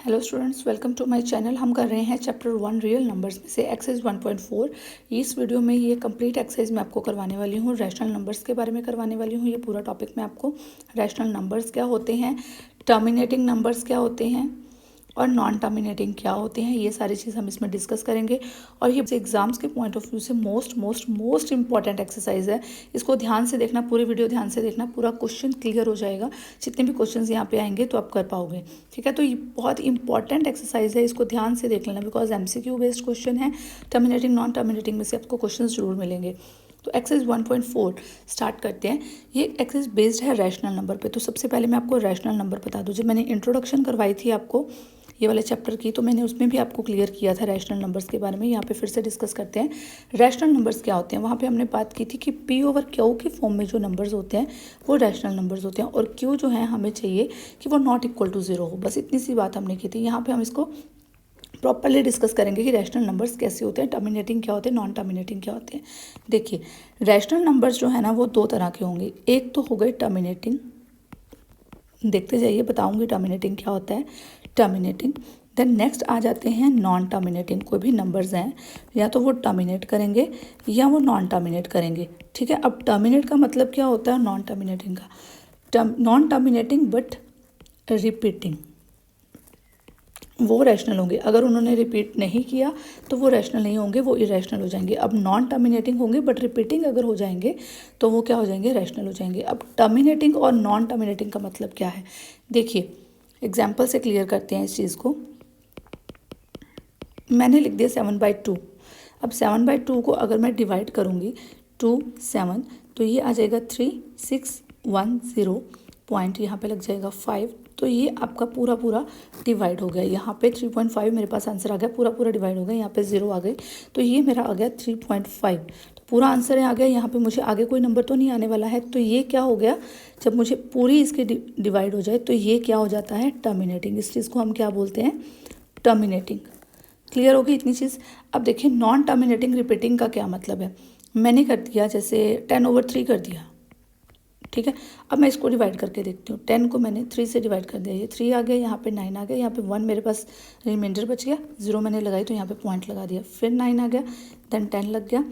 Hello students, welcome to my channel. हम कर रहे हैं चैप्टर 1 रियल नंबर्स में से एक्सरसाइज 1.4। इस वीडियो में ये कंप्लीट एक्सरसाइज मैं आपको करवाने वाली हूँ, रैशनल नंबर्स के बारे में करवाने वाली हूँ। ये पूरा टॉपिक मैं आपको रैशनल नंबर्स क्या होते हैं, टर्मिनेटिंग नंबर्स क्या होते हैं और नॉन टर्मिनेटिंग क्या होते हैं, ये सारी चीज़ हम इसमें डिस्कस करेंगे। और ये एग्जाम्स के पॉइंट ऑफ व्यू से मोस्ट इंपॉर्टेंट एक्सरसाइज है। इसको ध्यान से देखना, पूरी वीडियो ध्यान से देखना, पूरा क्वेश्चन क्लियर हो जाएगा। जितने भी क्वेश्चंस यहाँ पे आएंगे तो आप कर पाओगे, ठीक है। तो ये बहुत इंपॉर्टेंट एक्सरसाइज है, इसको ध्यान से देख लेना बिकॉज MCQ बेस्ड क्वेश्चन है। टर्मिनेटिंग नॉन टर्मिनेटिंग में से आपको क्वेश्चन जरूर मिलेंगे। तो एक्सरसाइज 1.4 स्टार्ट करते हैं। ये एक्सरसाइज बेस्ड है रैशनल नंबर पे। तो सबसे पहले मैं आपको रैशनल नंबर बता दूँ। जब मैंने इंट्रोडक्शन करवाई थी आपको ये वाले चैप्टर की, तो मैंने उसमें भी आपको क्लियर किया था रैशनल नंबर्स के बारे में। यहाँ पे फिर से डिस्कस करते हैं रैशनल नंबर्स क्या होते हैं। वहाँ पे हमने बात की थी कि P/Q के फॉर्म में जो नंबर्स होते हैं वो रैशनल नंबर्स होते हैं, और Q जो है हमें चाहिए कि वो नॉट इक्वल टू 0 हो। बस इतनी सी बात हमने की थी। यहाँ पे हम इसको प्रॉपरली डिस्कस करेंगे कि रैशनल नंबर्स कैसे होते हैं, टर्मिनेटिंग क्या होते हैं, नॉन टर्मिनेटिंग क्या होते हैं। देखिए, रैशनल नंबर्स जो है ना वो दो तरह के होंगे। एक तो हो गए टर्मिनेटिंग, देखते जाइए बताऊंगी टर्मिनेटिंग क्या होता है। टर्मिनेटिंग, देन नेक्स्ट आ जाते हैं नॉन टर्मिनेटिंग। कोई भी नंबर्स हैं या तो वो टर्मिनेट करेंगे या वो नॉन टर्मिनेट करेंगे, ठीक है। अब टर्मिनेट का मतलब क्या होता है, नॉन टर्मिनेटिंग का नॉन टर्मिनेटिंग बट रिपीटिंग, वो रैशनल होंगे। अगर उन्होंने रिपीट नहीं किया तो वो रैशनल नहीं होंगे, वो इरेशनल हो जाएंगे। अब नॉन टर्मिनेटिंग होंगे बट रिपीटिंग अगर हो जाएंगे तो वो क्या हो जाएंगे, रैशनल हो जाएंगे। अब टर्मिनेटिंग और नॉन टर्मिनेटिंग का मतलब क्या है, देखिए एग्जाम्पल से क्लियर करते हैं इस चीज़ को। मैंने लिख दिया 7/2। अब 7/2 को अगर मैं डिवाइड करूँगी 2 7, तो ये आ जाएगा 3 6 1 0 पॉइंट, यहाँ पे लग जाएगा 5। तो ये आपका पूरा पूरा डिवाइड हो गया। यहाँ पे 3.5 मेरे पास आंसर आ गया, पूरा पूरा डिवाइड हो गया। यहाँ पे 0 आ गई, तो ये मेरा आ गया 3.5। तो पूरा आंसर आ गया। यहाँ पे मुझे आगे कोई नंबर तो नहीं आने वाला है। तो ये क्या हो गया, जब मुझे पूरी इसकी डिवाइड हो जाए तो ये क्या हो जाता है, टर्मिनेटिंग। इस चीज़ को हम क्या बोलते हैं, टर्मिनेटिंग। क्लियर होगी इतनी चीज़। अब देखिए नॉन टर्मिनेटिंग रिपीटिंग का क्या मतलब है। मैंने कर दिया जैसे 10/3 कर दिया, ठीक है। अब मैं इसको डिवाइड करके देखती हूँ। 10 को मैंने 3 से डिवाइड कर दिया, ये 3 आ गया, यहाँ पे 9 आ गया, यहाँ पे 1 मेरे पास रिमाइंडर बच गया, 0 मैंने लगाई तो यहाँ पे पॉइंट लगा दिया, फिर 9 आ गया, देन 10 लग गया,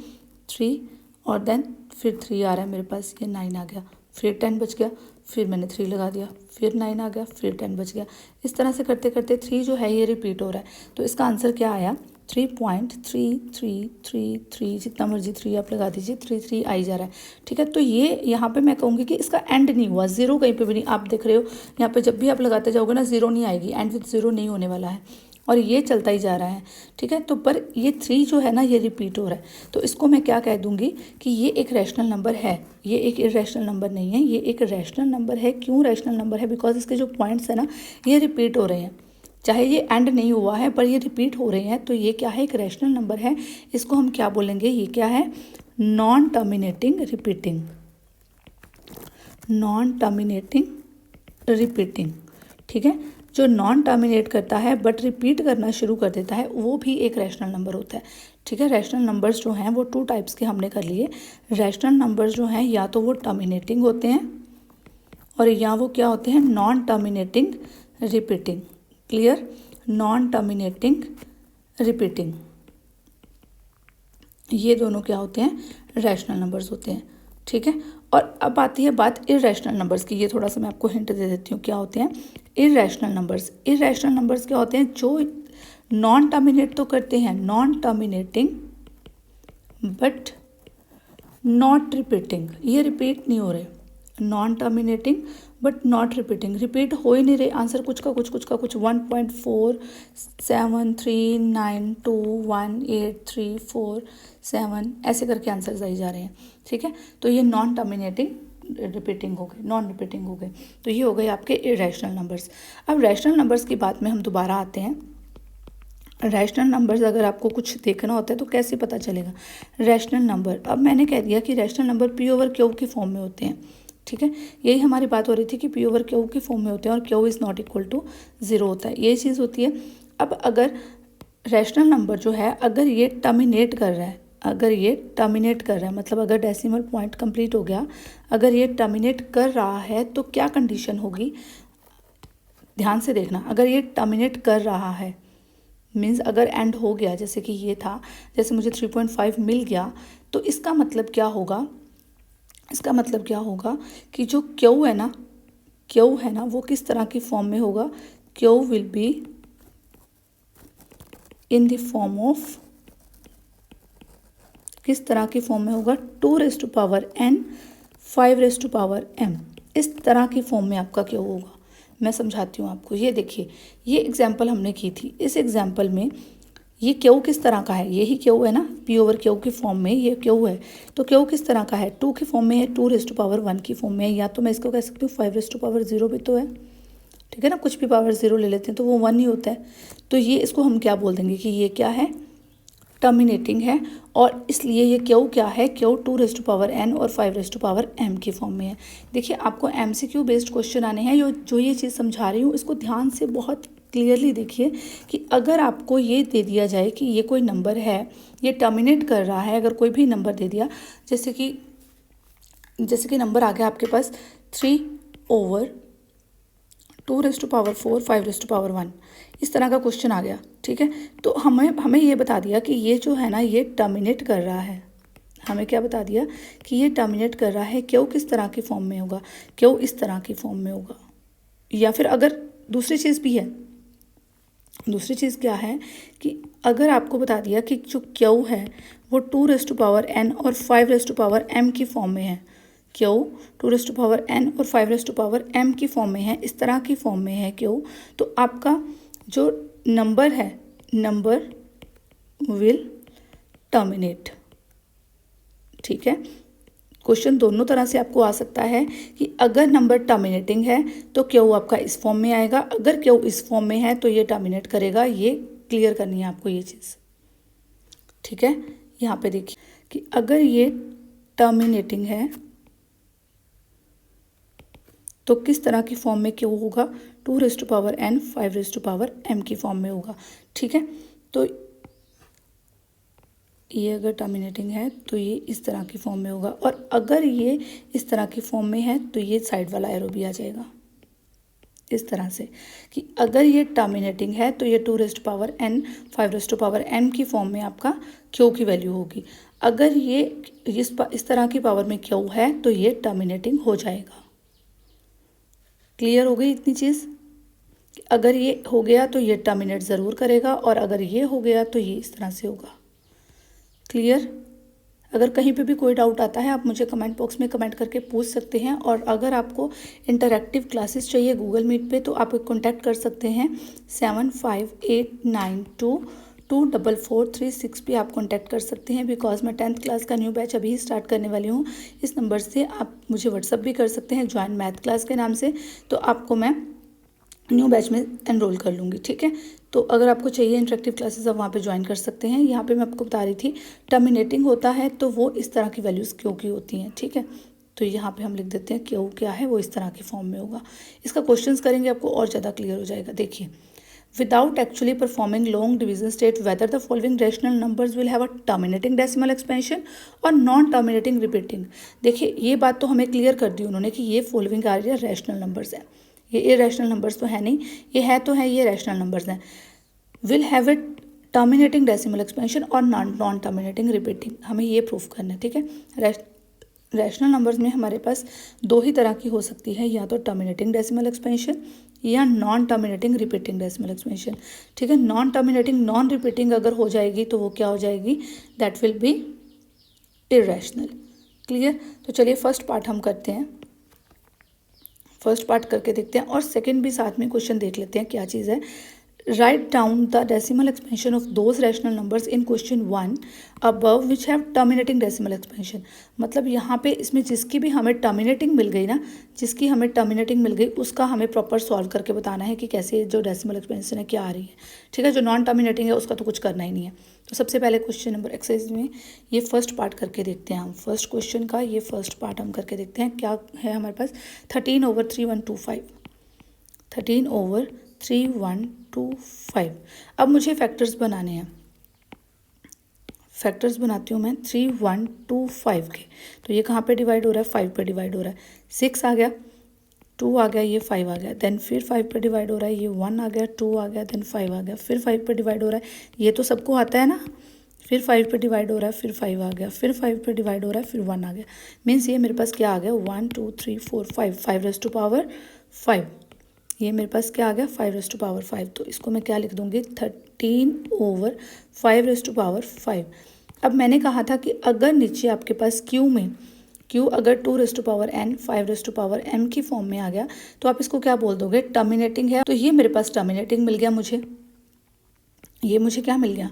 3 और देन फिर 3 आ रहा है मेरे पास, ये 9 आ गया, फिर 10 बच गया, फिर मैंने 3 लगा दिया, फिर 9 आ गया, फिर 10 बच गया। इस तरह से करते करते 3 जो है ये रिपीट हो रहा है। तो इसका आंसर क्या आया, 3.3333, जितना मर्जी 3 आप लगा दीजिए, 3 आई जा रहा है, ठीक है। तो ये यहाँ पे मैं कहूँगी कि इसका एंड नहीं हुआ, 0 कहीं पे भी नहीं। आप देख रहे हो यहाँ पे जब भी आप लगाते जाओगे ना 0 नहीं आएगी, एंड विथ 0 नहीं होने वाला है, और ये चलता ही जा रहा है, ठीक है। तो पर ये 3 जो है ना ये रिपीट हो रहा है, तो इसको मैं क्या कह दूँगी कि ये एक रैशनल नंबर है, ये एक इरेशनल नंबर नहीं है, ये एक रैशनल नंबर है। क्यों रैशनल नंबर है, बिकॉज इसके जो पॉइंट्स है ना ये रिपीट हो रहे हैं, चाहे ये एंड नहीं हुआ है पर ये रिपीट हो रहे हैं। तो ये क्या है, एक रैशनल नंबर है। इसको हम क्या बोलेंगे, ये क्या है, non terminating repeating, non terminating repeating, ठीक है। जो नॉन टर्मिनेट करता है बट रिपीट करना शुरू कर देता है वो भी एक रैशनल नंबर होता है, ठीक है। रैशनल नंबर्स जो हैं वो 2 टाइप्स के हमने कर लिए। रैशनल नंबर्स जो हैं या तो वो टर्मिनेटिंग होते हैं और या वो क्या होते हैं, non terminating repeating. Clear, non terminating repeating, ये दोनों क्या होते हैं, रैशनल नंबर्स होते हैं, ठीक है। और अब आती है बात इररेशनल नंबर्स की। ये थोड़ा सा मैं आपको हिंट दे देती हूँ क्या होते हैं इररेशनल नंबर्स। इररेशनल नंबर्स क्या होते हैं, जो नॉन टर्मिनेट तो करते हैं, non terminating but not repeating, ये रिपीट नहीं हो रहे, non terminating but not repeating, repeat हो ही नहीं रहे आंसर, कुछ का कुछ 1.4 7 3 9 2 1 8 3 4 7 ऐसे करके आंसर्स आई जा रहे हैं, ठीक है। तो ये नॉन टर्मिनेटिंग रिपीटिंग हो गए, नॉन रिपीटिंग हो गए। तो ये हो गए आपके इरेशनल नंबर्स। अब रैशनल नंबर्स की बात में हम दोबारा आते हैं। रैशनल नंबर्स अगर आपको कुछ देखना होता है तो कैसे पता चलेगा रैशनल नंबर। अब मैंने कह दिया कि रैशनल नंबर P/Q की फॉर्म में होते हैं, ठीक है। यही हमारी बात हो रही थी कि P/Q की फॉर्म में होते हैं और Q is not equal to 0 होता है, ये चीज़ होती है। अब अगर रैशनल नंबर जो है अगर ये टर्मिनेट कर रहा है, अगर ये टर्मिनेट कर रहा है मतलब अगर डेसिमल पॉइंट कंप्लीट हो गया, अगर ये टर्मिनेट कर रहा है तो क्या कंडीशन होगी, ध्यान से देखना, अगर ये टर्मिनेट कर रहा है मीन्स अगर एंड हो गया, जैसे कि ये था, जैसे मुझे 3.5 मिल गया, तो इसका मतलब क्या होगा, इसका मतलब क्या होगा कि जो क्यू है ना, क्यू है ना, वो किस तरह की फॉर्म में होगा, Q will be in the form of, किस तरह की फॉर्म में होगा, 2n 5m, इस तरह की फॉर्म में आपका क्यू होगा। मैं समझाती हूँ आपको, ये देखिए, ये एग्जाम्पल हमने की थी, इस एग्जाम्पल में ये क्यू किस तरह का है, यही क्यू है ना, पी ओवर क्यू की फॉर्म में ये क्यू है, तो क्यू किस तरह का है, 2 की फॉर्म में है, 2 1 की फॉर्म में है, या तो मैं इसको कह सकती हूँ 5 भी तो है, ठीक है ना, कुछ भी पावर 0 ले लेते हैं तो वो 1 ही होता है। तो ये इसको हम क्या बोल देंगे कि ये क्या है, टर्मिनेटिंग है, और इसलिए ये क्यू क्या है, क्यू 2n और 5m की फॉर्म में है। देखिए आपको MCQ बेस्ड क्वेश्चन आने हैं, जो ये चीज़ समझा रही हूँ इसको ध्यान से बहुत क्लियरली देखिए कि अगर आपको ये दे दिया जाए कि ये कोई नंबर है, ये टर्मिनेट कर रहा है, अगर कोई भी नंबर दे दिया, जैसे कि नंबर आ गया आपके पास 3/2 5/1, इस तरह का क्वेश्चन आ गया, ठीक है, तो हमें ये बता दिया कि ये जो है ना, ये टर्मिनेट कर रहा है, हमें क्या बता दिया कि ये टर्मिनेट कर रहा है, क्यों किस तरह की फॉर्म में होगा, क्यों इस तरह की फॉर्म में होगा। या फिर अगर दूसरी चीज़ भी है, दूसरी चीज़ क्या है कि अगर आपको बता दिया कि जो क्यू है वो 2n और 5m की फॉर्म में है, क्यू 2n और 5m की फॉर्म में है, इस तरह की फॉर्म में है क्यू, तो आपका जो नंबर है, नंबर विल टर्मिनेट, ठीक है। क्वेश्चन दोनों तरह से आपको आ सकता है कि अगर नंबर टर्मिनेटिंग है तो क्यू आपका इस फॉर्म में आएगा, अगर क्यू इस फॉर्म में है तो ये टर्मिनेट करेगा, ये क्लियर करनी है आपको ये चीज़, ठीक है। यहाँ पे देखिए कि अगर ये टर्मिनेटिंग है तो किस तरह की फॉर्म में क्यू होगा, 2n 5m की फॉर्म में होगा, ठीक है। तो ये अगर टर्मिनेटिंग है तो ये इस तरह की फॉर्म में होगा, और अगर ये इस तरह की फॉर्म में है तो ये साइड वाला एरो भी आ जाएगा इस तरह से कि अगर ये टर्मिनेटिंग है तो ये 2n 5m की फॉर्म में आपका क्यू की वैल्यू होगी, अगर ये इस तरह की पावर में क्यू है तो ये टर्मिनेटिंग हो जाएगा। क्लियर हो गई इतनी चीज़, अगर ये हो गया तो ये टर्मिनेट ज़रूर करेगा, और अगर ये हो गया तो ये इस तरह से होगा। क्लियर, अगर कहीं पे भी कोई डाउट आता है आप मुझे कमेंट बॉक्स में कमेंट करके पूछ सकते हैं, और अगर आपको इंटरैक्टिव क्लासेस चाहिए गूगल मीट पे तो आप कॉन्टैक्ट कर सकते हैं 7589224436 पे आप कॉन्टैक्ट कर सकते हैं, बिकॉज मैं 10th क्लास का न्यू बैच अभी स्टार्ट करने वाली हूँ। इस नंबर से आप मुझे व्हाट्सअप भी कर सकते हैं ज्वाइन मैथ क्लास के नाम से, तो आपको मैं न्यू बैच में एनरोल कर लूँगी, ठीक है। तो अगर आपको चाहिए इंटरेक्टिव क्लासेस आप वहाँ पे ज्वाइन कर सकते हैं। यहाँ पे मैं आपको बता रही थी टर्मिनेटिंग होता है तो वो इस तरह की वैल्यूज़ क्यू की होती हैं, ठीक है। तो यहाँ पे हम लिख देते हैं क्यू क्या है, वो इस तरह की फॉर्म में होगा। इसका क्वेश्चंस करेंगे आपको और ज़्यादा क्लियर हो जाएगा। देखिए, without actually performing long division state whether the following rational numbers will have a terminating decimal expansion और नॉन टर्मिनेटिंग रिपीटिंग। देखिए ये बात तो हमें क्लियर कर दी उन्होंने कि ये फॉलोइंग आ रही है रैशनल नंबर्स हैं, ये इरेशनल नंबर्स तो है नहीं, ये है तो है, ये रैशनल नंबर्स हैं। Will have a terminating decimal expansion और नॉन टर्मिनेटिंग रिपीटिंग, हमें ये प्रूफ करना है, ठीक है। रैशनल नंबर्स में हमारे पास दो ही तरह की हो सकती है, या तो टर्मिनेटिंग डेसिमल एक्सपेंशन या non terminating repeating decimal expansion, ठीक है। नॉन टर्मिनेटिंग नॉन रिपीटिंग अगर हो जाएगी तो वो क्या हो जाएगी, that will be irrational. Clear, तो चलिए फर्स्ट पार्ट हम करते हैं, फर्स्ट पार्ट करके देखते हैं, और सेकंड भी साथ में क्वेश्चन देख लेते हैं क्या चीज़ है। Write down the decimal expansion of those rational numbers in question 1 above which have terminating decimal expansion. मतलब यहाँ पे इसमें जिसकी भी हमें टर्मिनेटिंग मिल गई ना, जिसकी हमें टर्मिनेटिंग मिल गई उसका हमें प्रॉपर सॉल्व करके बताना है कि कैसे जो डेसिमल एक्सपेंशन है क्या आ रही है, ठीक है। जो नॉन टर्मिनेटिंग है उसका तो कुछ करना ही नहीं है। तो सबसे पहले क्वेश्चन नंबर एक्सरसाइज में ये फर्स्ट पार्ट करके देखते हैं हम, फर्स्ट क्वेश्चन का ये फर्स्ट पार्ट हम करके देखते हैं क्या है हमारे पास। 13/3125, 13/3125। अब मुझे फैक्टर्स बनाने हैं, फैक्टर्स बनाती हूँ मैं 3125 के। तो ये कहाँ पे डिवाइड हो रहा है, 5 पे डिवाइड हो रहा है, 6 आ गया, टू आ गया, ये 5 आ गया, देन फिर 5 पे डिवाइड हो रहा है, ये 1 आ गया, 2 आ गया, देन 5 आ गया, फिर 5 पे डिवाइड हो रहा है, ये तो सबको आता है ना, फिर 5 पे डिवाइड हो रहा है, फिर 5 आ गया, फिर 5 पे डिवाइड हो रहा है, फिर 1 आ गया। मीन्स ये मेरे पास क्या आ गया, 1 2 3 4 5, 5 रेज़ टू पावर 5। ये मेरे पास क्या आ गया, 5 रेज़ टू पावर 5। तो इसको मैं क्या लिख दूँगी, 13 ओवर 5 रेज़ टू पावर 5। अब मैंने कहा था कि अगर नीचे आपके पास क्यू में क्यू अगर 2 raise to power n 5 raise to power m की फॉर्म में आ गया तो आप इसको क्या बोल दोगे, टर्मिनेटिंग है। तो ये मेरे पास टर्मिनेटिंग मिल गया मुझे, ये मुझे क्या मिल गया,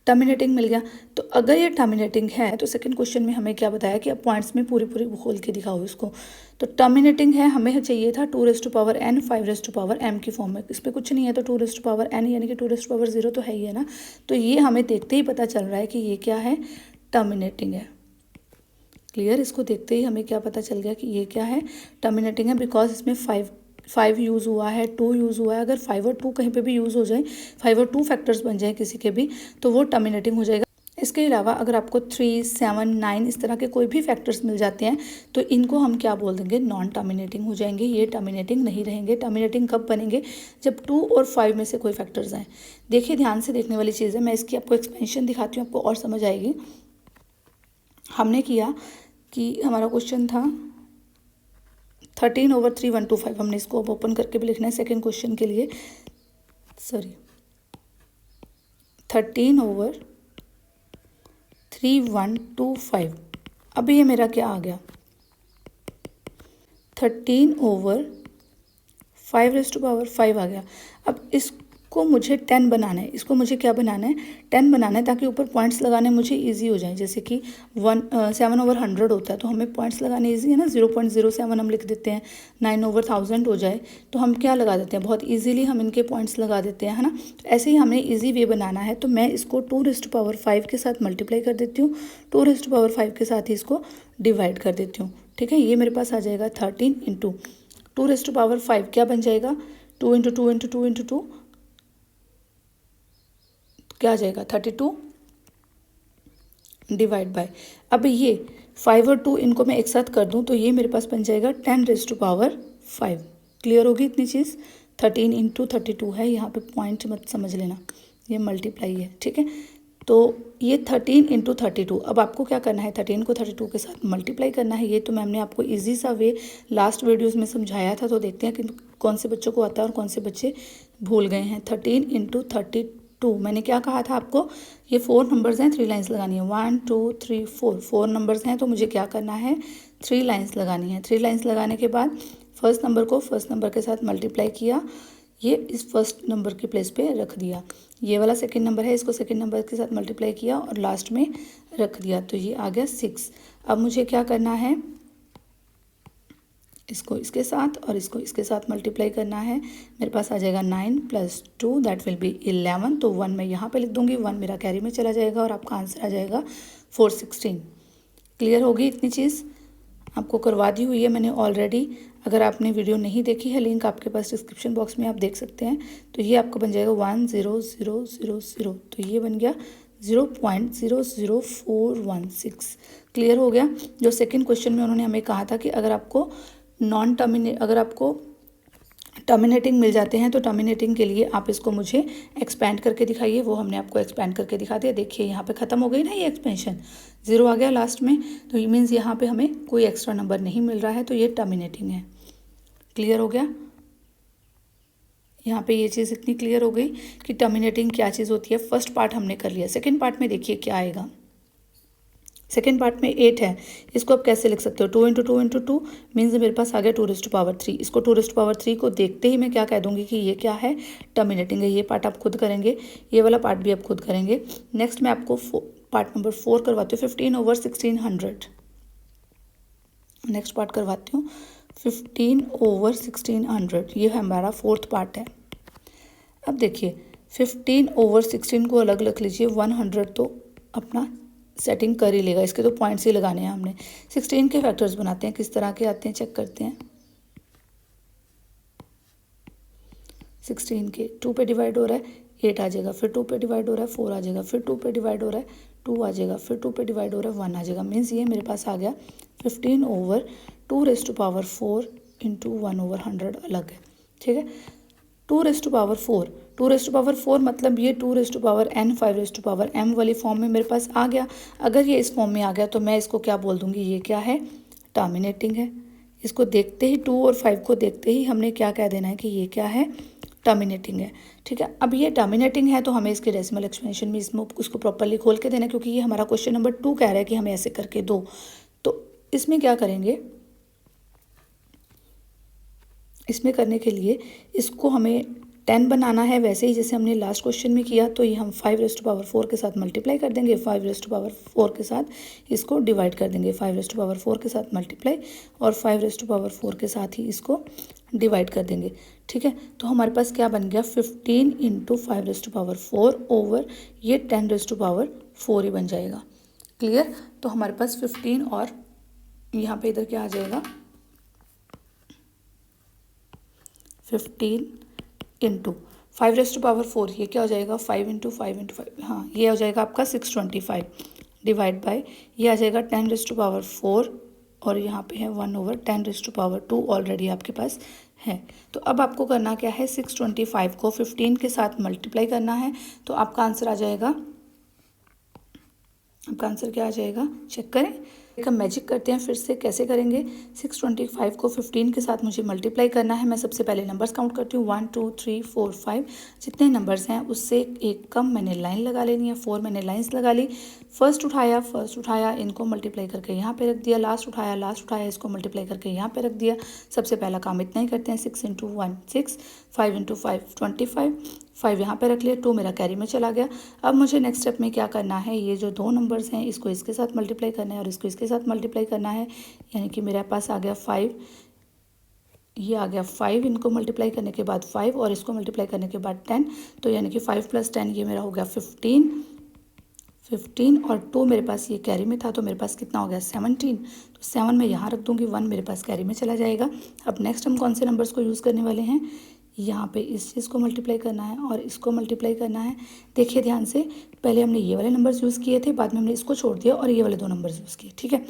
टर्मिनेटिंग मिल गया। तो अगर ये टर्मिनेटिंग है तो सेकंड क्वेश्चन में हमें क्या बताया कि अब पॉइंट्स में पूरी पूरी खोल के दिखाओ इसको। तो टर्मिनेटिंग है, हमें चाहिए था 2 raise to power n 5 raise to power m की फॉर्म में। इस पर कुछ नहीं है तो 2 रेज़ टू पावर n यानी कि 2 रेज़ टू पावर 0 तो है ही है ना। तो ये हमें देखते ही पता चल रहा है कि ये क्या है, टर्मिनेटिंग है। क्लियर, इसको देखते ही हमें क्या पता चल गया कि ये क्या है, टर्मिनेटिंग है। बिकॉज इसमें 5 यूज़ हुआ है, 2 यूज़ हुआ है। अगर 5 और 2 कहीं पे भी यूज़ हो जाए, 5 और 2 फैक्टर्स बन जाए किसी के भी, तो वो टर्मिनेटिंग हो जाएगा। इसके अलावा अगर आपको 3 7 9 इस तरह के कोई भी फैक्टर्स मिल जाते हैं तो इनको हम क्या बोल देंगे, नॉन टर्मिनेटिंग हो जाएंगे, ये टर्मिनेटिंग नहीं रहेंगे। टर्मिनेटिंग कब बनेंगे, जब 2 और 5 में से कोई फैक्टर्स आए। देखिए ध्यान से देखने वाली चीज़ है, मैं इसकी आपको एक्सपेंशन दिखाती हूँ, आपको और समझ आएगी। हमने किया कि हमारा क्वेश्चन था 13 ओवर 3 125, हमने इसको अब ओपन करके भी लिखना है सेकेंड क्वेश्चन के लिए। Sorry, 13 over 3 125। अब ये मेरा क्या आ गया, 13 ओवर 5 रेज़ टू पावर 5 आ गया। अब इसको मुझे 10 बनाना है, इसको मुझे क्या बनाना है, 10 बनाना है, ताकि ऊपर पॉइंट्स लगाने मुझे इजी हो जाए। जैसे कि 7 ओवर 100 होता है तो हमें पॉइंट्स लगाने इजी है ना, 0.07 हम लिख देते हैं। 9 ओवर 1000 हो जाए तो हम क्या लगा देते हैं, बहुत ईजीली हम इनके पॉइंट्स लगा देते हैं, है ना। तो ऐसे ही हमें ईजी वे बनाना है। तो मैं इसको 2 रेज़ टू पावर 5 के साथ मल्टीप्लाई कर देती हूँ, 2 रेज़ टू पावर 5 के साथ ही इसको डिवाइड कर देती हूँ। ठीक है, ये मेरे पास आ जाएगा 13 इंटू 2 रेज़ टू पावर 5 क्या बन जाएगा, 2 इंटू 2 इंटू 2 इंटू 2 क्या आ जाएगा, 32 डिवाइड बाय। अब ये 5 और 2 इनको मैं एक साथ कर दूं तो ये मेरे पास बन जाएगा 10 रेज़ टू पावर 5। क्लियर होगी इतनी चीज़। 13 इंटू 32 है, यहाँ पे पॉइंट मत समझ लेना, ये मल्टीप्लाई है। ठीक है, तो ये 13 इंटू 32। अब आपको क्या करना है, 13 को 32 के साथ मल्टीप्लाई करना है। ये तो मैम ने आपको ईजी सा वे लास्ट वीडियोज़ में समझाया था, तो देखते हैं कि कौन से बच्चों को आता है और कौन से बच्चे भूल गए हैं। 13 इंटू 32, मैंने क्या कहा था आपको, ये 4 नंबर्स हैं, 3 लाइन्स लगानी है। 1 2 3 4 नंबर्स हैं, तो मुझे क्या करना है, 3 लाइन्स लगानी है। 3 लाइन्स लगाने के बाद फर्स्ट नंबर को फर्स्ट नंबर के साथ मल्टीप्लाई किया, ये इस फर्स्ट नंबर के प्लेस पे रख दिया। ये वाला सेकंड नंबर है, इसको सेकंड नंबर के साथ मल्टीप्लाई किया और लास्ट में रख दिया, तो ये आ गया 6। अब मुझे क्या करना है, इसको इसके साथ और इसको इसके साथ मल्टीप्लाई करना है। मेरे पास आ जाएगा 9 + 2 दैट विल बी 11। तो 1 मैं यहाँ पे लिख दूँगी, 1 मेरा कैरी में चला जाएगा और आपका आंसर आ जाएगा 416। क्लियर होगी इतनी चीज़, आपको करवा दी हुई है मैंने ऑलरेडी। अगर आपने वीडियो नहीं देखी है, लिंक आपके पास डिस्क्रिप्शन बॉक्स में आप देख सकते हैं। तो ये आपका बन जाएगा 10000। तो ये बन गया 0.00416। क्लियर हो गया। जो सेकंड क्वेश्चन में उन्होंने हमें कहा था कि अगर आपको टर्मिनेटिंग मिल जाते हैं तो टर्मिनेटिंग के लिए आप इसको मुझे एक्सपेंड करके दिखाइए, वो हमने आपको एक्सपेंड करके दिखा दिया। देखिए यहाँ पे ख़त्म हो गई ना ये एक्सपेंशन, 0 आ गया लास्ट में, तो ये मीन्स यहाँ पे हमें कोई एक्स्ट्रा नंबर नहीं मिल रहा है, तो ये टर्मिनेटिंग है। क्लियर हो गया, यहाँ पे ये चीज़ इतनी क्लियर हो गई कि टर्मिनेटिंग क्या चीज़ होती है। फर्स्ट पार्ट हमने कर लिया। सेकेंड पार्ट में देखिए क्या आएगा। सेकेंड पार्ट में 8 है, इसको आप कैसे लिख सकते हो, 2 इंटू 2 इंटू 2 मीन्स मेरे पास आ गया 2 रेज़ टू पावर 3। इसको 2 रेज़ टू पावर 3 को देखते ही मैं क्या कह दूंगी कि ये क्या है, टर्मिनेटिंग है। ये पार्ट आप खुद करेंगे, ये वाला पार्ट भी आप खुद करेंगे। नेक्स्ट मैं आपको पार्ट नंबर 4 करवाती हूँ, 15 ओवर 1600। नेक्स्ट पार्ट करवाती हूँ 15 ओवर 1600, ये हमारा फोर्थ पार्ट है। अब देखिए 15 ओवर 16 को अलग रख लीजिए, 100 तो अपना सेटिंग कर ही लेगा, इसके तो पॉइंट्स ही लगाने हैं हमने। 16 के फैक्टर्स बनाते हैं, किस तरह के आते हैं चेक करते हैं। 16 के 2 पे डिवाइड हो रहा है 8 आ जाएगा, फिर 2 पे डिवाइड हो रहा है 4 आ जाएगा, फिर 2 पे डिवाइड हो रहा है 2 आ जाएगा, फिर 2 पे डिवाइड हो रहा है 1 आ जाएगा। मीन्स ये मेरे पास आ गया 15 over 2 raise to power 4 into 1/100 अलग है, ठीक है। 2⁴, 2⁴ मतलब ये 2⁴n 5⁴m वाली फॉर्म में मेरे पास आ गया। अगर ये इस फॉर्म में आ गया तो मैं इसको क्या बोल दूँगी, ये क्या है, टर्मिनेटिंग है। इसको देखते ही 2 और 5 को देखते ही हमने क्या कह देना है कि ये क्या है, टर्मिनेटिंग है, ठीक है। अब ये टर्मिनेटिंग है तो हमें इसके डेसिमल एक्सपेंशन में इसमें उसको प्रॉपरली खोल के देना है, क्योंकि ये हमारा क्वेश्चन नंबर 2 कह रहा है कि हमें ऐसे करके दो। तो इसमें क्या करेंगे, इसमें करने के लिए इसको हमें 10 बनाना है, वैसे ही जैसे हमने लास्ट क्वेश्चन में किया। तो ये हम 5⁴ के साथ मल्टीप्लाई कर देंगे, 5⁴ के साथ इसको डिवाइड कर देंगे, 5⁴ के साथ मल्टीप्लाई और 5⁴ के साथ ही इसको डिवाइड कर देंगे, ठीक है। तो हमारे पास क्या बन गया, 15 इंटू 5⁴ ओवर ये 10⁴ ही बन जाएगा। क्लियर। तो हमारे पास 15 और यहाँ पे इधर क्या आ जाएगा, 15 इंटू 5⁴, ये क्या हो जाएगा, 5 इंटू 5, हाँ ये हो जाएगा आपका 625 डिवाइड बाय ये आ जाएगा 10⁴ और यहाँ पे है 1/10⁴ ऑलरेडी आपके पास है। तो अब आपको करना क्या है, 625 को 15 के साथ मल्टीप्लाई करना है। तो आपका आंसर आ जाएगा, आपका आंसर क्या आ जाएगा, चेक करें। एक हम मैजिक करते हैं, फिर से कैसे करेंगे। 625 को 15 के साथ मुझे मल्टीप्लाई करना है। मैं सबसे पहले नंबर्स काउंट करती हूँ, 1 2 3 4 5। जितने नंबर्स हैं उससे एक कम मैंने लाइन लगा लेनी है, 4 मैंने लाइंस लगा ली। फर्स्ट उठाया इनको मल्टीप्लाई करके यहाँ पे रख दिया, लास्ट उठाया इसको मल्टीप्लाई करके यहाँ पे रख दिया। सबसे पहला काम इतना ही करते हैं, 6 इंटू 1 6, 5 इंटू 5 25, 5 यहाँ पे रख लिया, 2 मेरा कैरी में चला गया। अब मुझे नेक्स्ट स्टेप में क्या करना है, ये जो दो नंबर्स हैं इसको इसके साथ मल्टीप्लाई करना है और इसको इसके साथ मल्टीप्लाई करना है। यानी कि मेरे पास आ गया 5, ये आ गया 5, इनको मल्टीप्लाई करने के बाद 5 और इसको मल्टीप्लाई करने के बाद 10। तो यानी कि 5 + 10 ये मेरा हो गया 15 और 2 मेरे पास ये कैरी में था, तो मेरे पास कितना हो गया, 17। तो 7 मैं यहाँ रख दूँगी, 1 मेरे पास कैरी में चला जाएगा। अब नेक्स्ट हम कौन से नंबर्स को यूज़ करने वाले हैं, यहाँ पे इस चीज़ को मल्टीप्लाई करना है और इसको मल्टीप्लाई करना है। देखिए ध्यान से, पहले हमने ये वाले नंबर्स यूज़ किए थे, बाद में हमने इसको छोड़ दिया और ये वाले दो नंबर्स यूज़ किए, ठीक है।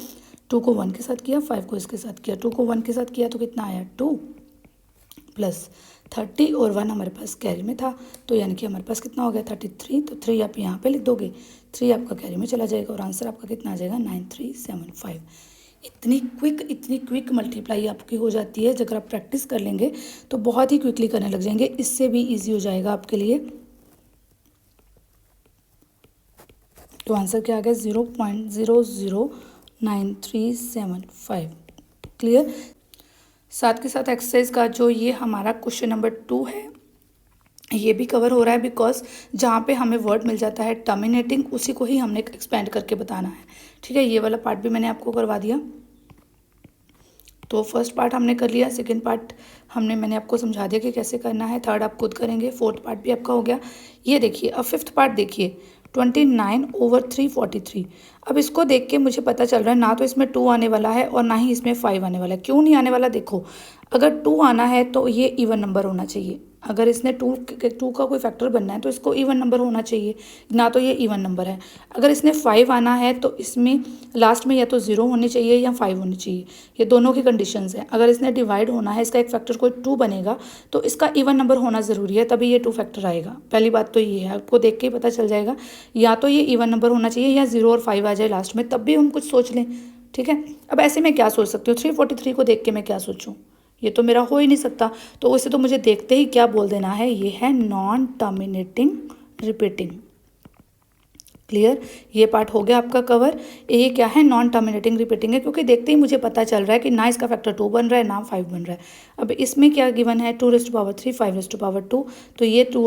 2 को 1 के साथ किया, 5 को इसके साथ किया। 2 को 1 के साथ किया तो कितना आया, 2 + 30 और 1 हमारे पास कैरी में था, तो यानी कि हमारे पास कितना हो गया, 33। तो 3 आप यहाँ पे लिख दोगे, 3 आपका कैरी में चला जाएगा और आंसर आपका कितना आ जाएगा, 9375। इतनी क्विक मल्टीप्लाई आपकी हो जाती है। अगर आप प्रैक्टिस कर लेंगे तो बहुत ही क्विकली करने लग जाएंगे, इससे भी इजी हो जाएगा आपके लिए। तो आंसर क्या आ गया, 0.009375। क्लियर। साथ के साथ एक्सरसाइज का जो ये हमारा क्वेश्चन नंबर 2 है ये भी कवर हो रहा है, बिकॉज जहाँ पे हमें वर्ड मिल जाता है टर्मिनेटिंग, उसी को ही हमने एक्सपेंड करके बताना है, ठीक है। ये वाला पार्ट भी मैंने आपको करवा दिया। तो फर्स्ट पार्ट हमने कर लिया, सेकंड पार्ट मैंने आपको समझा दिया कि कैसे करना है, थर्ड आप खुद करेंगे, फोर्थ पार्ट भी आपका हो गया। ये देखिए, अब फिफ्थ पार्ट देखिए, 29/343। अब इसको देख के मुझे पता चल रहा है ना तो इसमें 2 आने वाला है और ना ही इसमें 5 आने वाला है। क्यों नहीं आने वाला, देखो अगर 2 आना है तो ये इवन नंबर होना चाहिए। अगर इसने 2 का कोई फैक्टर बनना है तो इसको इवन नंबर होना चाहिए, ना तो ये इवन नंबर है। अगर इसने 5 आना है तो इसमें लास्ट में या तो 0 होने चाहिए या 5 होने चाहिए, ये दोनों की कंडीशंस हैं। अगर इसने डिवाइड होना है, इसका एक फैक्टर कोई 2 बनेगा तो इसका इवन नंबर होना ज़रूरी है, तभी ये 2 फैक्टर आएगा। पहली बात तो ये है, आपको देख के ही पता चल जाएगा, या तो ये इवन नंबर होना चाहिए या 0 और 5 आ जाए लास्ट में, तब भी हम कुछ सोच लें, ठीक है। अब ऐसे में क्या सोच सकती हूँ, 343 को देख के मैं क्या सोचूँ, ये तो मेरा हो ही नहीं सकता। तो उसे तो मुझे देखते ही क्या बोल देना है, ये है नॉन टर्मिनेटिंग रिपीटिंग। क्लियर, ये पार्ट हो गया आपका कवर। ये क्या है, नॉन टर्मिनेटिंग रिपीटिंग है, क्योंकि देखते ही मुझे पता चल रहा है कि ना इसका फैक्टर 2 बन रहा है ना 5 बन रहा है। अब इसमें क्या गिवन है, 2⁻3 5⁻2, तो ये 2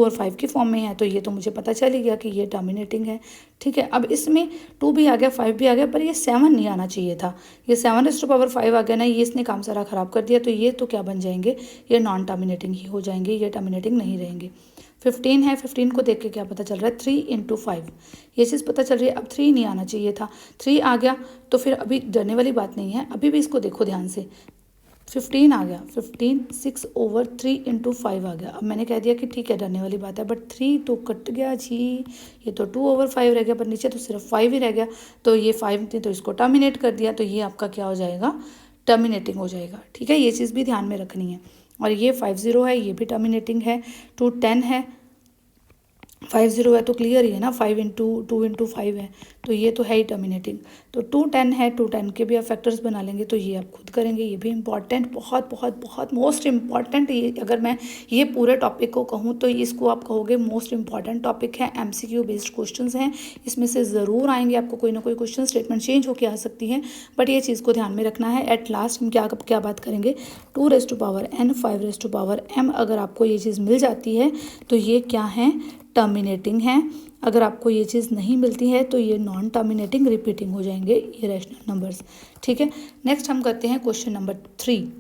और 5 की फॉर्म में है, तो ये तो मुझे पता चल ही गया कि ये टर्मिनेटिंग है, ठीक है। अब इसमें 2 भी आ गया, 5 भी आ गया, पर ये 7 नहीं आना चाहिए था, ये 7⁻5 आ गया ना, ये इसने काम सारा ख़राब कर दिया। तो ये तो क्या बन जाएंगे, ये नॉन टर्मिनेटिंग ही हो जाएंगे, ये टर्मिनेटिंग नहीं रहेंगे। 15 है, 15 को देख के क्या पता चल रहा है, 3 × 5, ये चीज़ पता चल रही है। अब 3 नहीं आना चाहिए था, 3 आ गया तो फिर अभी डरने वाली बात नहीं है, अभी भी इसको देखो ध्यान से। 15 आ गया, 15 6/3 × 5 आ गया। अब मैंने कह दिया कि ठीक है डरने वाली बात है, बट 3 तो कट गया जी, ये तो 2/5 रह गया, पर नीचे तो सिर्फ 5 ही रह गया। तो ये 5 थे तो इसको टर्मिनेट कर दिया, तो ये आपका क्या हो जाएगा, टर्मिनेटिंग हो जाएगा। ठीक है, ये चीज़ भी ध्यान में रखनी है। और ये 50 है, ये भी टर्मिनेटिंग है। 210 है, 50 है तो क्लियर ही है ना, 5 × 2 × 5 है तो ये तो है ही टर्मिनेटिंग। तो 210 है, 210 के भी आप फैक्टर्स बना लेंगे, तो ये आप खुद करेंगे। ये भी इंपॉर्टेंट, बहुत बहुत बहुत मोस्ट इम्पॉर्टेंट, ये अगर मैं ये पूरे टॉपिक को कहूँ तो इसको आप कहोगे मोस्ट इम्पॉर्टेंट टॉपिक है। MCQ बेस्ड क्वेश्चन हैं, इसमें से ज़रूर आएंगे आपको कोई ना कोई क्वेश्चन, स्टेटमेंट चेंज होकर आ सकती है, बट ये चीज़ को ध्यान में रखना है। एट लास्ट हम क्या बात करेंगे, 2n 5m। अगर आपको ये चीज़ मिल जाती है तो ये क्या है, टर्मिनेटिंग है। अगर आपको ये चीज़ नहीं मिलती है तो ये नॉन टर्मिनेटिंग रिपीटिंग हो जाएंगे ये रैशनल नंबर्स। ठीक है, नेक्स्ट हम करते हैं क्वेश्चन नंबर 3।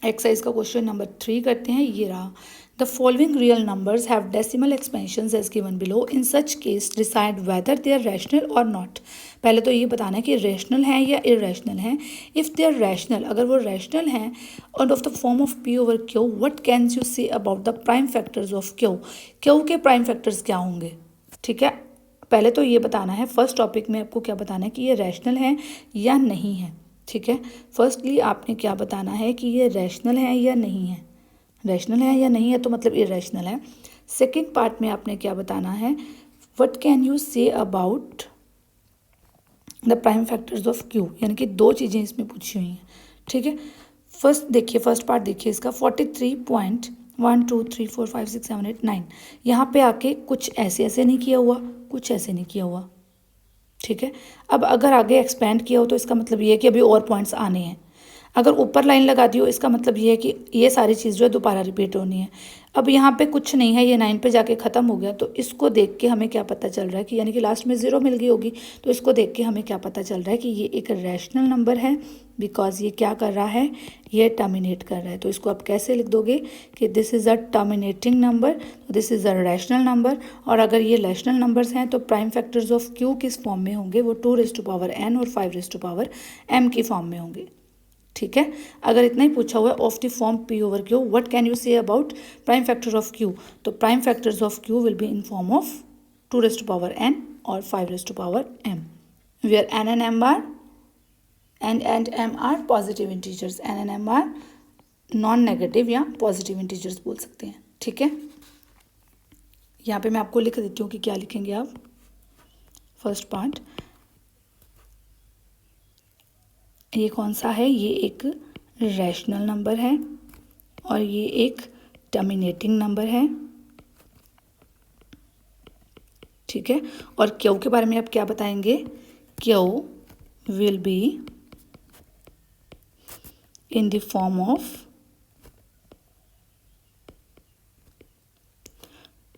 एक्सरसाइज का क्वेश्चन नंबर 3 करते हैं। ये रहा, the following real numbers have decimal expansions as given below, in such case decide whether they are rational और नॉट। पहले तो ये बताना है कि रैशनल है या इरेशनल है। इफ़ दे आर रैशनल, अगर वो रैशनल हैं और of the form of P over Q, what can you say about the prime factors of Q। Q के प्राइम फैक्टर्स क्या होंगे। ठीक है, पहले तो ये बताना है, फर्स्ट टॉपिक में आपको क्या बताना है कि ये रैशनल है या नहीं है। ठीक है, फर्स्टली आपने क्या बताना है कि ये रैशनल है या नहीं है। रैशनल है या नहीं है तो मतलब इरेशनल है। सेकंड पार्ट में आपने क्या बताना है, what can you say about the prime factors of Q, यानी कि दो चीज़ें इसमें पूछी हुई हैं। ठीक है, फर्स्ट पार्ट देखिए इसका, 43.1 2 3 4 5 6 7 8 9। यहाँ पे आके कुछ ऐसे नहीं किया हुआ, कुछ ऐसे नहीं किया हुआ। ठीक है, अब अगर आगे एक्सपेंड किया हो तो इसका मतलब ये है कि अभी और पॉइंट्स आने हैं। अगर ऊपर लाइन लगा दी हो इसका मतलब ये है कि ये सारी चीज़ जो है दोबारा रिपीट होनी है। अब यहाँ पे कुछ नहीं है, ये 9 पे जाके ख़त्म हो गया, तो इसको देख के हमें क्या पता चल रहा है कि यानी कि लास्ट में 0 मिल गई होगी, तो इसको देख के हमें क्या पता चल रहा है कि ये एक रैशनल नंबर है, बिकॉज ये क्या कर रहा है, ये टर्मिनेट कर रहा है। तो इसको आप कैसे लिख दोगे कि this is a terminating number, this is a rational number. और अगर ये रैशनल नंबर्स हैं तो प्राइम फैक्टर्स ऑफ Q किस फॉर्म में होंगे, वो 2n और 5m की फॉर्म में होंगे। ठीक है, अगर इतना ही पूछा हुआ है of the form P over Q, what can you say about prime factor of Q, तो prime factors of Q will be in form of 2n और 5m, where n and m are positive integers, n and m are non negative या positive integers बोल सकते हैं। ठीक है, यहाँ पे मैं आपको लिख देती हूँ कि क्या लिखेंगे आप। फर्स्ट पार्ट, ये कौन सा है, ये एक रैशनल नंबर है और ये एक टर्मिनेटिंग नंबर है। ठीक है, और Q के बारे में आप क्या बताएंगे, Q will be in the form of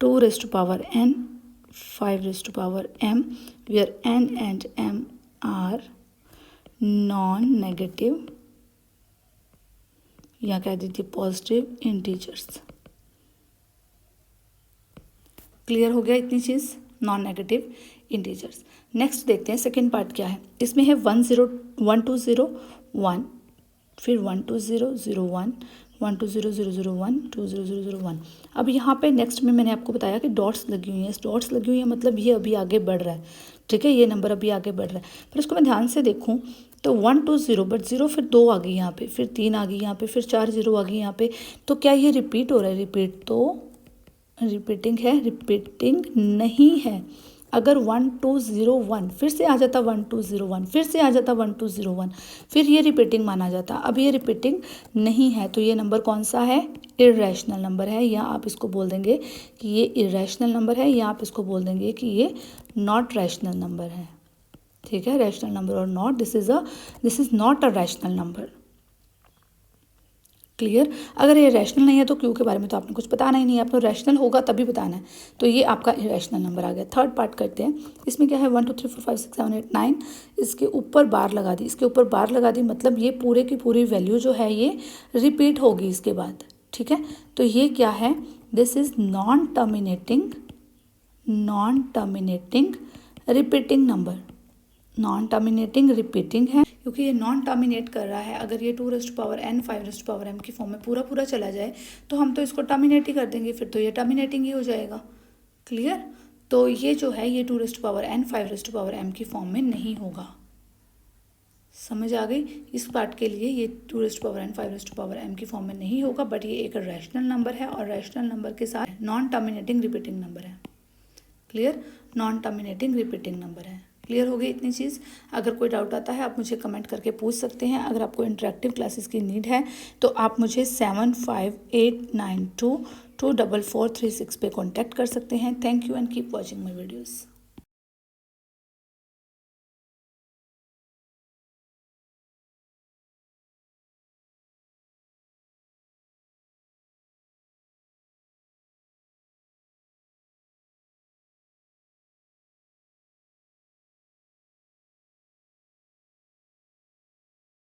2n 5m, where n and m are non negative या कह दीजिए पॉजिटिव इंटीजर्स। क्लियर हो गया इतनी चीज़, नॉन नेगेटिव इंटीजर्स। नेक्स्ट देखते हैं सेकंड पार्ट क्या है। इसमें है 1 0 1 2 0 1, फिर 1 2 0 0 1 1 2 0 0 0 1 2 0 0 0 1। अब यहाँ पे नेक्स्ट में मैंने आपको बताया कि डॉट्स लगी हुई हैं, डॉट्स लगी हुई है मतलब ये अभी आगे बढ़ रहा है। ठीक है, ये नंबर अभी आगे बढ़ रहा है, पर इसको मैं ध्यान से देखूँ तो 1 2 0, बट 0 फिर 2 आ गई यहाँ पे, फिर 3 आ गई यहाँ पे, फिर 4 0 आ गई यहाँ पे। तो क्या ये रिपीट हो रहा है, रिपीट तो रिपीटिंग है, रिपीटिंग नहीं है। अगर 1 2 0 1 फिर से आ जाता 1 2 0 1, फिर से आ जाता 1 2 0 1, फिर ये रिपीटिंग माना जाता। अब ये रिपीटिंग नहीं है तो ये नंबर कौन सा है, इरेशनल नंबर है, या आप इसको बोल देंगे कि ये इरेशनल नंबर है, या आप इसको बोल देंगे कि ये नॉट रैशनल नंबर है। ठीक है, रैशनल नंबर और not, this is not a rational number. Clear, अगर ये रैशनल नहीं है तो Q के बारे में तो आपने कुछ बताना ही नहीं है, आपको रैशनल होगा तभी बताना है। तो ये आपका इरेशनल नंबर आ गया। थर्ड पार्ट करते हैं, इसमें क्या है 1 2 3 4 5 6 7 8 9, इसके ऊपर बार लगा दी, इसके ऊपर बार लगा दी मतलब ये पूरे की पूरी वैल्यू जो है ये रिपीट होगी इसके बाद। ठीक है, तो ये क्या है, this is non terminating repeating number, non terminating repeating है, क्योंकि ये नॉन टर्मिनेट कर रहा है। अगर ये 2n 5m की फॉर्म में पूरा चला जाए तो हम तो इसको टर्मिनेट ही कर देंगे, फिर तो ये टर्मिनेटिंग ही हो जाएगा। क्लियर, तो ये जो है ये 2n 5m की फॉर्म में नहीं होगा। समझ आ गई। इस पार्ट के लिए ये 2n 5m की फॉर्म में नहीं होगा, बट ये एक रैशनल नंबर है और रैशनल नंबर के साथ नॉन टर्मिनेटिंग रिपीटिंग नंबर है। Clear, non terminating repeating number है। क्लियर हो गई इतनी चीज़। अगर कोई डाउट आता है आप मुझे कमेंट करके पूछ सकते हैं। अगर आपको इंटरेक्टिव क्लासेस की नीड है तो आप मुझे 7589224436 पे कॉन्टैक्ट कर सकते हैं। Thank you and keep watching my videos.